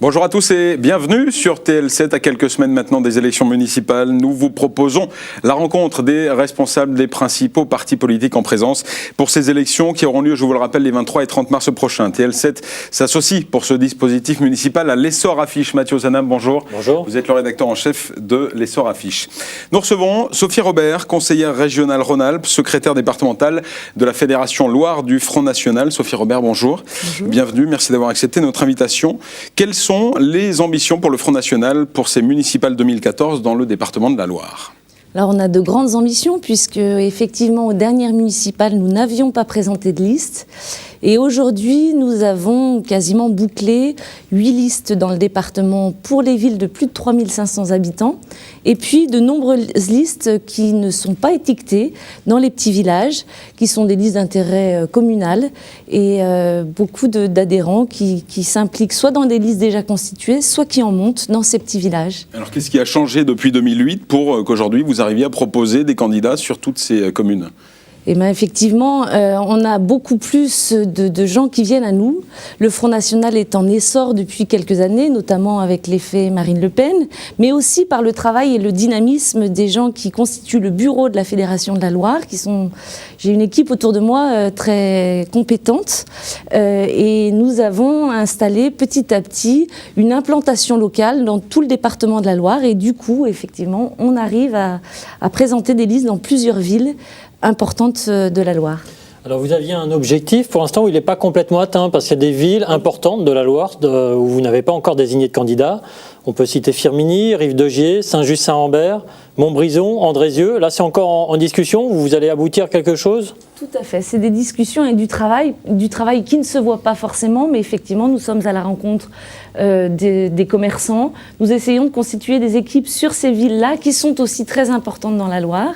Bonjour à tous et bienvenue sur TL7. À quelques semaines maintenant des élections municipales, nous vous proposons la rencontre des responsables des principaux partis politiques en présence pour ces élections qui auront lieu, je vous le rappelle, les 23 et 30 mars prochains. TL7 s'associe pour ce dispositif municipal à l'Essor Affiche. Mathieu Zanam, bonjour. Bonjour. Vous êtes le rédacteur en chef de l'Essor Affiche. Nous recevons Sophie Robert, conseillère régionale Rhône-Alpes, secrétaire départementale de la Fédération Loire du Front National. Sophie Robert, bonjour. Bonjour. Bienvenue, merci d'avoir accepté notre invitation. Quelles sont les ambitions pour le Front National pour ces municipales 2014 dans le département de la Loire? Alors on a de grandes ambitions puisque effectivement aux dernières municipales nous n'avions pas présenté de liste et aujourd'hui nous avons quasiment bouclé 8 listes dans le département pour les villes de plus de 3500 habitants et puis de nombreuses listes qui ne sont pas étiquetées dans les petits villages qui sont des listes d'intérêt communal et beaucoup d'adhérents qui s'impliquent soit dans des listes déjà constituées soit qui en montent dans ces petits villages. Alors qu'est-ce qui a changé depuis 2008 pour qu'aujourd'hui vous arriviez à proposer des candidats sur toutes ces communes? Eh bien, effectivement, on a beaucoup plus de gens qui viennent à nous. Le Front National est en essor depuis quelques années, notamment avec l'effet Marine Le Pen, mais aussi par le travail et le dynamisme des gens qui constituent le bureau de la Fédération de la Loire. J'ai une équipe autour de moi très compétente et nous avons installé petit à petit une implantation locale dans tout le département de la Loire et du coup, effectivement, on arrive à présenter des listes dans plusieurs villes importante de la Loire. Alors vous aviez un objectif pour l'instant où il n'est pas complètement atteint parce qu'il y a des villes importantes de la Loire où vous n'avez pas encore désigné de candidats. On peut citer Firminy, Rive-de-Gier, Saint-Just-Saint-Ambert, Montbrison, Andrézieux. Là c'est encore en discussion, vous allez aboutir à quelque chose ? Tout à fait, c'est des discussions et du travail qui ne se voit pas forcément, mais effectivement nous sommes à la rencontre des commerçants. Nous essayons de constituer des équipes sur ces villes-là qui sont aussi très importantes dans la Loire.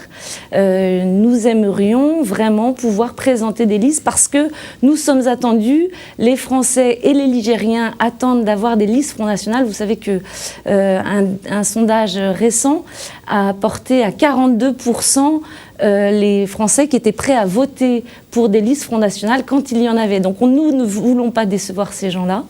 Nous aimerions vraiment pouvoir présenter des listes parce que nous sommes attendus, les Français et les Ligériens attendent d'avoir des listes Front National. Vous savez que un sondage récent a porté à 42% les Français qui étaient prêts à voter pour des listes Front National quand il y en avait. Donc nous ne voulons pas décevoir ces gens-là.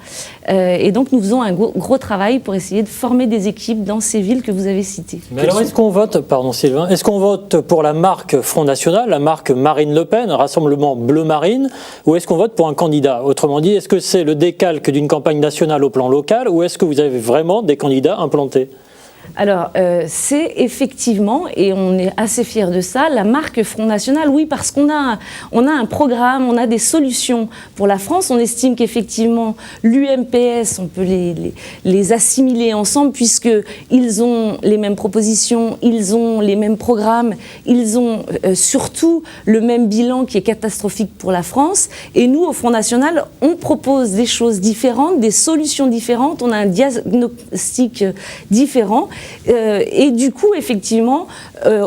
Et donc nous faisons un gros travail pour essayer de former des équipes dans ces villes que vous avez citées. Mais alors est-ce qu'on vote, pardon Sylvain, est-ce qu'on vote pour la marque Front National, la marque Marine Le Pen, Rassemblement Bleu Marine, ou est-ce qu'on vote pour un candidat? Autrement dit, est-ce que c'est le décalque d'une campagne nationale au plan local, ou est-ce que vous avez vraiment des candidats implantés? Alors, c'est effectivement, et on est assez fiers de ça, la marque Front National, oui, parce qu'on a un programme, on a des solutions pour la France. On estime qu'effectivement, l'UMPS, on peut les assimiler ensemble, puisqu'ils ont les mêmes propositions, ils ont les mêmes programmes, ils ont surtout le même bilan qui est catastrophique pour la France. Et nous, au Front National, on propose des choses différentes, des solutions différentes, on a un diagnostic différent. Et du coup, effectivement,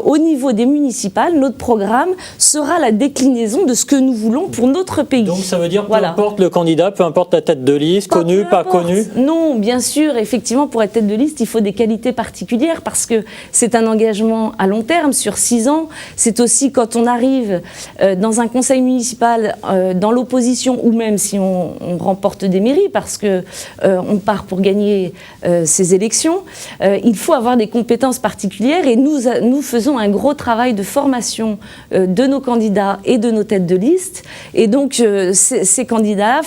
au niveau des municipales, notre programme sera la déclinaison de ce que nous voulons pour notre pays. Donc ça veut dire peu importe le candidat, peu importe la tête de liste, connu, pas connu? Non, bien sûr, effectivement, pour être tête de liste, il faut des qualités particulières parce que c'est un engagement à long terme, sur 6 ans. C'est aussi quand on arrive dans un conseil municipal, dans l'opposition, ou même si on remporte des mairies, parce qu'on part pour gagner ces élections, il faut avoir des compétences particulières et nous faisons un gros travail de formation de nos candidats et de nos têtes de liste. Et donc, ces candidats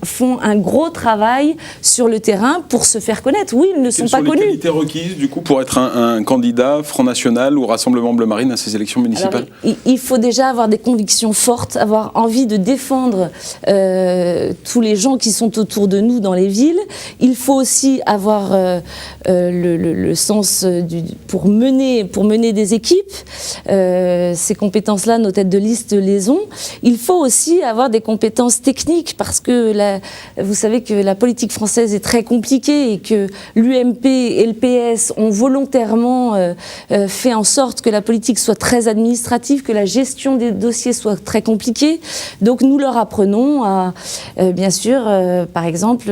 font un gros travail sur le terrain pour se faire connaître. Oui, ils ne sont pas connus. Quelles sont les qualités requises, du coup, pour être un candidat Front National ou Rassemblement Bleu Marine à ces élections municipales? Alors, il faut déjà avoir des convictions fortes, avoir envie de défendre tous les gens qui sont autour de nous dans les villes. Il faut aussi avoir le sens pour mener des équipes. Ces compétences-là, nos têtes de liste les ont. Il faut aussi avoir des compétences techniques parce que vous savez que la politique française est très compliquée et que l'UMP et le PS ont volontairement fait en sorte que la politique soit très administrative, que la gestion des dossiers soit très compliquée. Donc nous leur apprenons à, bien sûr, par exemple,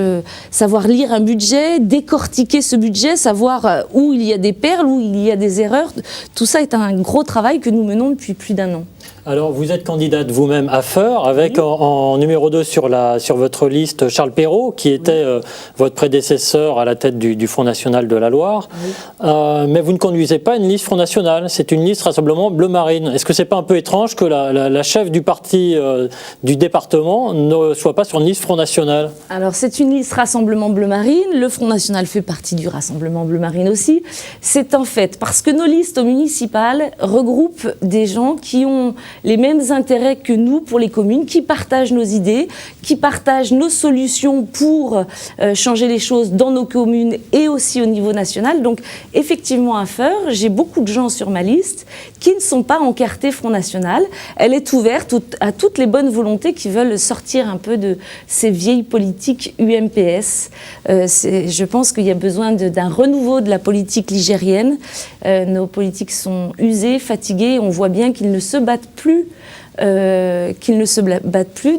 savoir lire un budget, décortiquer ce budget, savoir où il y a des perles, où il y a des erreurs. Tout ça est un gros travail que nous menons depuis plus d'1 an. Alors, vous êtes candidate vous-même à Feurs, avec en numéro 2 sur votre liste Charles Perrault, qui était votre prédécesseur à la tête du Front National de la Loire. Mais vous ne conduisez pas une liste Front National, c'est une liste Rassemblement Bleu Marine. Est-ce que c'est pas un peu étrange que la chef du parti du département ne soit pas sur une liste Front National? Alors, c'est une liste Rassemblement Bleu Marine. Le Front National fait partie du Rassemblement Bleu Marine aussi. C'est un fait, parce que nos listes au municipal regroupent des gens qui ont les mêmes intérêts que nous pour les communes, qui partagent nos idées, qui partagent nos solutions pour changer les choses dans nos communes et aussi au niveau national. Donc, effectivement, à Feurs, j'ai beaucoup de gens sur ma liste qui ne sont pas encartés Front National. Elle est ouverte à toutes les bonnes volontés qui veulent sortir un peu de ces vieilles politiques UMPS. Je pense qu'il y a besoin d'un renouveau de la politique ligérienne. Nos politiques sont usés, fatigués. On voit bien qu'ils ne se battent plus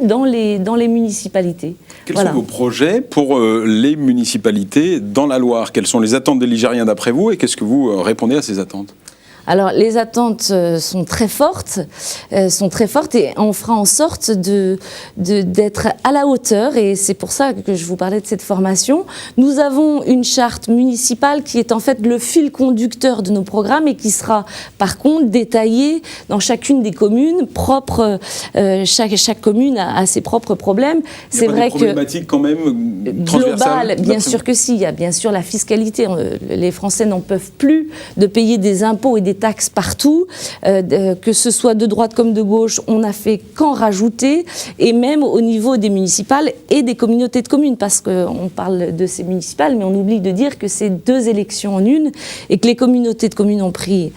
dans les municipalités. Quels sont vos projets pour les municipalités dans la Loire? Quelles sont les attentes des Ligériens d'après vous et qu'est-ce que vous répondez à ces attentes? Alors, les attentes sont très fortes et on fera en sorte d'être à la hauteur, et c'est pour ça que je vous parlais de cette formation. Nous avons une charte municipale qui est en fait le fil conducteur de nos programmes et qui sera par contre détaillée dans chacune des communes propres. Chaque commune a ses propres problèmes. C'est vrai que problématiques quand même globales, bien sûr que si. Il y a bien sûr la fiscalité. Les Français n'en peuvent plus de payer des impôts et des taxes partout, que ce soit de droite comme de gauche, on n'a fait qu'en rajouter, et même au niveau des municipales et des communautés de communes, parce qu'on parle de ces municipales, mais on oublie de dire que c'est 2 élections en une, et que les communautés de communes ont pris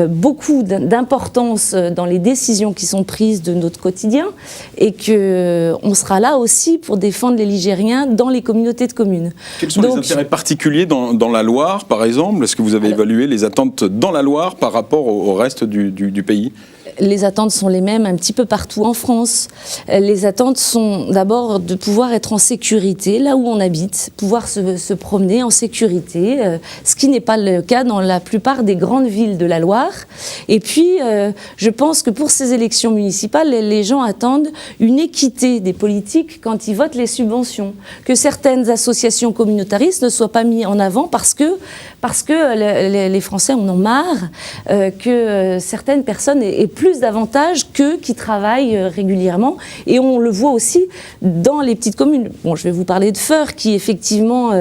beaucoup d'importance dans les décisions qui sont prises de notre quotidien, et qu'on sera là aussi pour défendre les Ligériens dans les communautés de communes. Quels sont les intérêts particuliers dans la Loire, par exemple? Est-ce que vous avez évalué les attentes dans la Loire par rapport au reste du pays? Les attentes sont les mêmes un petit peu partout en France. Les attentes sont d'abord de pouvoir être en sécurité là où on habite, pouvoir se promener en sécurité, ce qui n'est pas le cas dans la plupart des grandes villes de la Loire. Et puis, je pense que pour ces élections municipales, les gens attendent une équité des politiques quand ils votent les subventions, que certaines associations communautaristes ne soient pas mises en avant parce que les Français en ont marre, que certaines personnes aient plus d'avantages qu'eux qui travaillent régulièrement. Et on le voit aussi dans les petites communes. Bon, je vais vous parler de Feurs, qui effectivement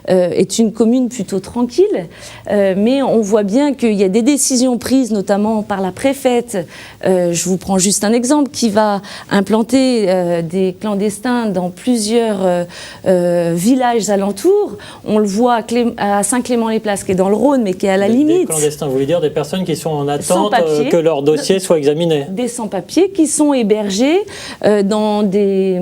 est une commune plutôt tranquille, mais on voit bien qu'il y a des décisions prises, notamment par la préfète. Je vous prends juste un exemple, qui va implanter des clandestins dans plusieurs villages alentours. On le voit à Saint-Clément-les-Places, qui est dans le Rhône, mais qui est à la limite. Des clandestins, vous voulez dire des personnes qui sont en attente que leur dossier soit examiné? Des sans-papiers qui sont hébergés dans des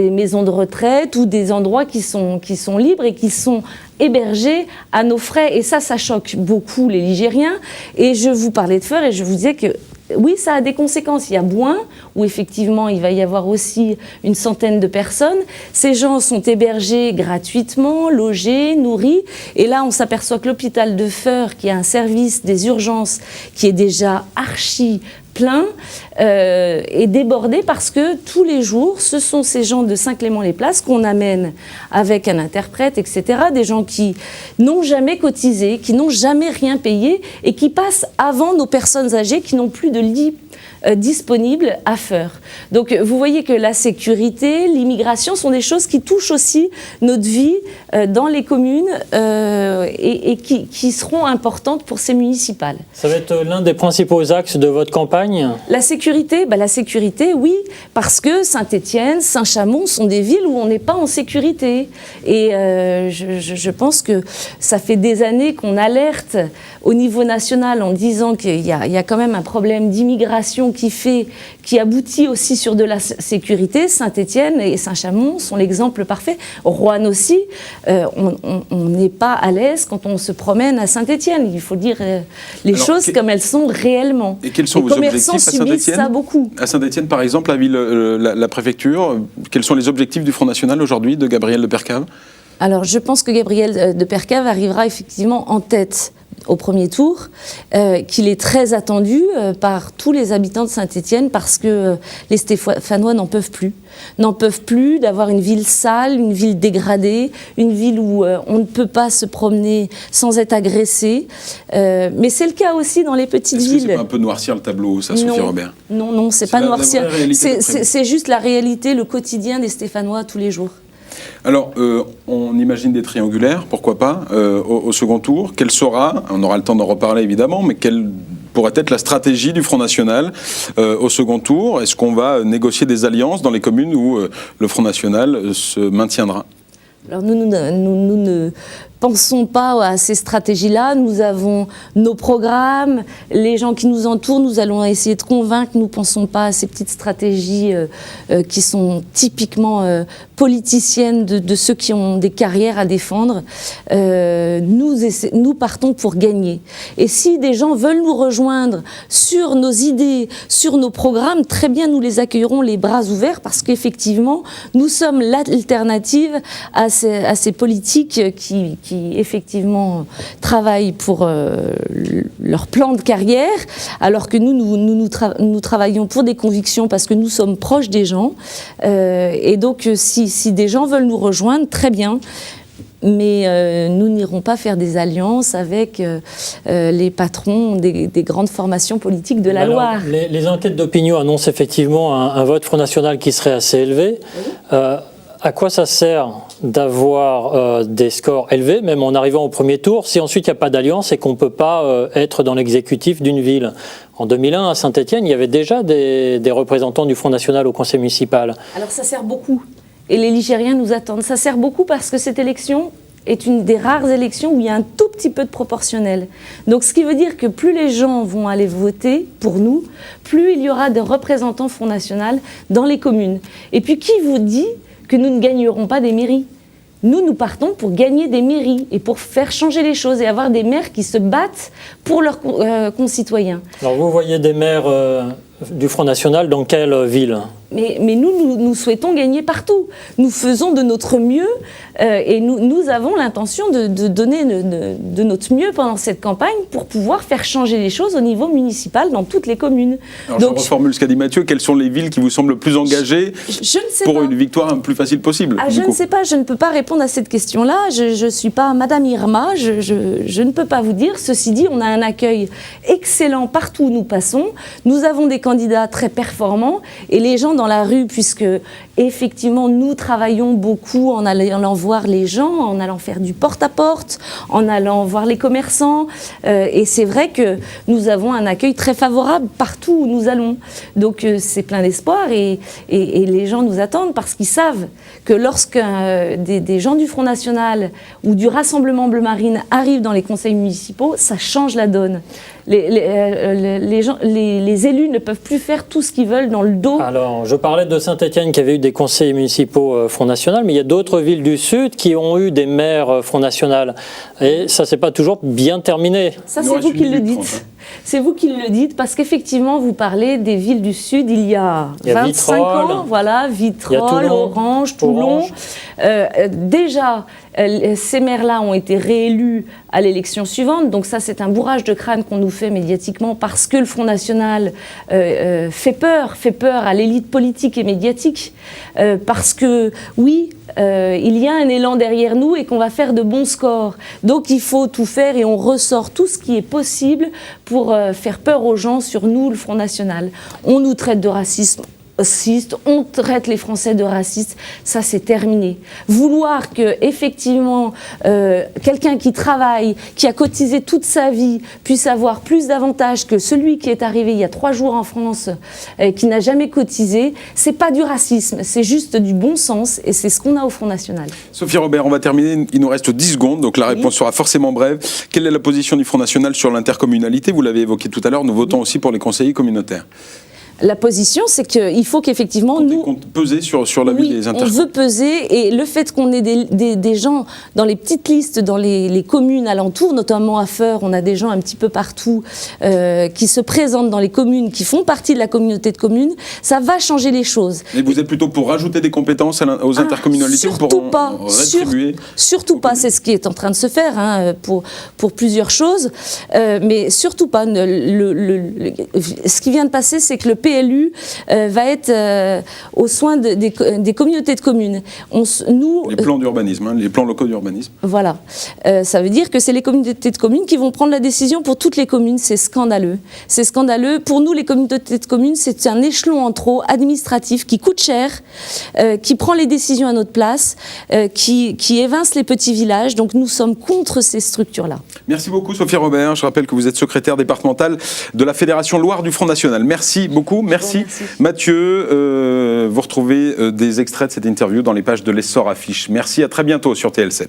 maisons de retraite ou des endroits qui sont libres et qui sont hébergés à nos frais. Et ça choque beaucoup les Ligériens. Et je vous parlais de Feurs et je vous disais que oui, ça a des conséquences. Il y a Bouin, où effectivement il va y avoir aussi une centaine de personnes. Ces gens sont hébergés gratuitement, logés, nourris. Et là, on s'aperçoit que l'hôpital de Feurs, qui a un service des urgences qui est déjà archi plein, est débordé parce que tous les jours, ce sont ces gens de Saint-Clément-les-Places qu'on amène avec un interprète, etc. Des gens qui n'ont jamais cotisé, qui n'ont jamais rien payé et qui passent avant nos personnes âgées qui n'ont plus de lit disponible à Feurs. Donc vous voyez que la sécurité, l'immigration sont des choses qui touchent aussi notre vie dans les communes et qui seront importantes pour ces municipales. Ça va être l'un des principaux axes de votre campagne? La sécurité, oui, parce que Saint-Étienne, Saint-Chamond sont des villes où on n'est pas en sécurité. Et je pense que ça fait des années qu'on alerte au niveau national en disant qu'il y a quand même un problème d'immigration qui aboutit aussi sur de la sécurité. Saint-Étienne et Saint-Chamond sont l'exemple parfait. Roanne aussi, on n'est pas à l'aise quand on se promène à Saint-Étienne. Il faut dire les choses comme elles sont réellement. Et quels sont vos objectifs à Saint-Étienne? Ça beaucoup. À Saint-Étienne, par exemple, la préfecture, quels sont les objectifs du Front National aujourd'hui de Gabriel Depercave? Alors, je pense que Gabriel Depercave arrivera effectivement en tête au premier tour, qu'il est très attendu par tous les habitants de Saint-Étienne parce que les Stéphanois n'en peuvent plus d'avoir une ville sale, une ville dégradée, une ville où on ne peut pas se promener sans être agressé. Mais c'est le cas aussi dans les petites villes. C'est pas un peu noircir le tableau, ça, Sophie Robert? Non, c'est pas noircir. C'est juste la réalité, le quotidien des Stéphanois tous les jours. Alors, on imagine des triangulaires, pourquoi pas, au second tour. Quelle sera, on aura le temps d'en reparler évidemment, mais quelle pourrait être la stratégie du Front National au second tour? Est-ce qu'on va négocier des alliances dans les communes où le Front National se maintiendra? Alors nous ne pensons pas à ces stratégies-là. Nous avons nos programmes, les gens qui nous entourent, nous allons essayer de convaincre. Nous ne pensons pas à ces petites stratégies qui sont typiquement politiciennes de ceux qui ont des carrières à défendre. Nous partons pour gagner. Et si des gens veulent nous rejoindre sur nos idées, sur nos programmes, très bien, nous les accueillerons les bras ouverts parce qu'effectivement, nous sommes l'alternative à ces politiques qui effectivement travaillent pour leur plan de carrière, alors que nous travaillons pour des convictions parce que nous sommes proches des gens. Et donc, si des gens veulent nous rejoindre, très bien. Mais nous n'irons pas faire des alliances avec les patrons des grandes formations politiques de la Loire. Les enquêtes d'opinion annoncent effectivement un vote Front National qui serait assez élevé. À quoi ça sert d'avoir des scores élevés, même en arrivant au premier tour, si ensuite il n'y a pas d'alliance et qu'on ne peut pas être dans l'exécutif d'une ville? En 2001, à Saint-Étienne, il y avait déjà des représentants du Front National au conseil municipal. Alors ça sert beaucoup. Et les Ligériens nous attendent. Ça sert beaucoup parce que cette élection est une des rares élections où il y a un tout petit peu de proportionnel. Donc ce qui veut dire que plus les gens vont aller voter pour nous, plus il y aura de représentants Front National dans les communes. Et puis qui vous dit que nous ne gagnerons pas des mairies? Nous partons pour gagner des mairies et pour faire changer les choses et avoir des maires qui se battent pour leurs concitoyens. Alors vous voyez des maires du Front National dans quelle ville? Mais nous souhaitons gagner partout. Nous faisons de notre mieux et nous avons l'intention de donner de notre mieux pendant cette campagne pour pouvoir faire changer les choses au niveau municipal dans toutes les communes. Alors donc, je reformule ce qu'a dit Mathieu. Quelles sont les villes qui vous semblent le plus engagées pour une victoire le plus facile possible? Je ne sais pas, je ne peux pas répondre à cette question-là. Je ne suis pas Madame Irma, je ne peux pas vous dire. Ceci dit, on a un accueil excellent partout où nous passons. Nous avons des candidats très performants et les gens dans la rue, puisque effectivement nous travaillons beaucoup en allant voir les gens, en allant faire du porte-à-porte, en allant voir les commerçants, et c'est vrai que nous avons un accueil très favorable partout où nous allons. Donc c'est plein d'espoir et les gens nous attendent parce qu'ils savent que lorsque des gens du Front National ou du Rassemblement Bleu Marine arrivent dans les conseils municipaux, ça change la donne. Les élus ne peuvent plus faire tout ce qu'ils veulent dans le dos. Alors, je parlais de Saint-Étienne qui avait eu des conseillers municipaux Front National, mais il y a d'autres villes du Sud qui ont eu des maires Front National. Et ça, c'est pas toujours bien terminé. Ça, c'est vous qui le dites. C'est vous qui le dites, parce qu'effectivement, vous parlez des villes du Sud il y a 25 ans. Voilà, Vitrolles, Orange, Toulon. Déjà, ces maires-là ont été réélus à l'élection suivante. Donc ça, c'est un bourrage de crâne qu'on nous fait médiatiquement parce que le Front National fait peur à l'élite politique et médiatique. Parce que, oui, il y a un élan derrière nous et qu'on va faire de bons scores. Donc il faut tout faire et on ressort tout ce qui est possible pour faire peur aux gens sur nous, le Front National. On nous traite de racisme. On traite les Français de racistes, ça c'est terminé. Vouloir que effectivement quelqu'un qui travaille, qui a cotisé toute sa vie, puisse avoir plus d'avantages que celui qui est arrivé il y a 3 jours en France, qui n'a jamais cotisé, c'est pas du racisme, c'est juste du bon sens et c'est ce qu'on a au Front National. Sophie Robert, on va terminer, il nous reste 10 secondes, donc la réponse sera forcément brève. Quelle est la position du Front National sur l'intercommunalité? Vous l'avez évoqué tout à l'heure, nous votons aussi pour les conseillers communautaires. La position, c'est qu'il faut qu'effectivement nous... compte peser sur la vie des intercommunalités. On veut peser, et le fait qu'on ait des gens dans les petites listes, dans les communes alentours, notamment à Feurs, on a des gens un petit peu partout qui se présentent dans les communes, qui font partie de la communauté de communes, ça va changer les choses. Et vous êtes plutôt pour rajouter des compétences aux intercommunalités ou pour en rétribuer? Surtout pas, c'est ce qui est en train de se faire hein, pour plusieurs choses, mais surtout pas. Ce qui vient de passer, c'est que le PLU va être aux soins des communautés de communes. Les plans d'urbanisme, hein, les plans locaux d'urbanisme. Voilà. Ça veut dire que c'est les communautés de communes qui vont prendre la décision pour toutes les communes. C'est scandaleux. C'est scandaleux. Pour nous, les communautés de communes, c'est un échelon en trop administratif qui coûte cher, qui prend les décisions à notre place, qui évince les petits villages. Donc nous sommes contre ces structures-là. Merci beaucoup Sophie Robert. Je rappelle que vous êtes secrétaire départementale de la Fédération Loire du Front National. Merci beaucoup. Merci Mathieu. Vous retrouvez des extraits de cette interview dans les pages de l'Essor Affiche. Merci, à très bientôt sur TL7.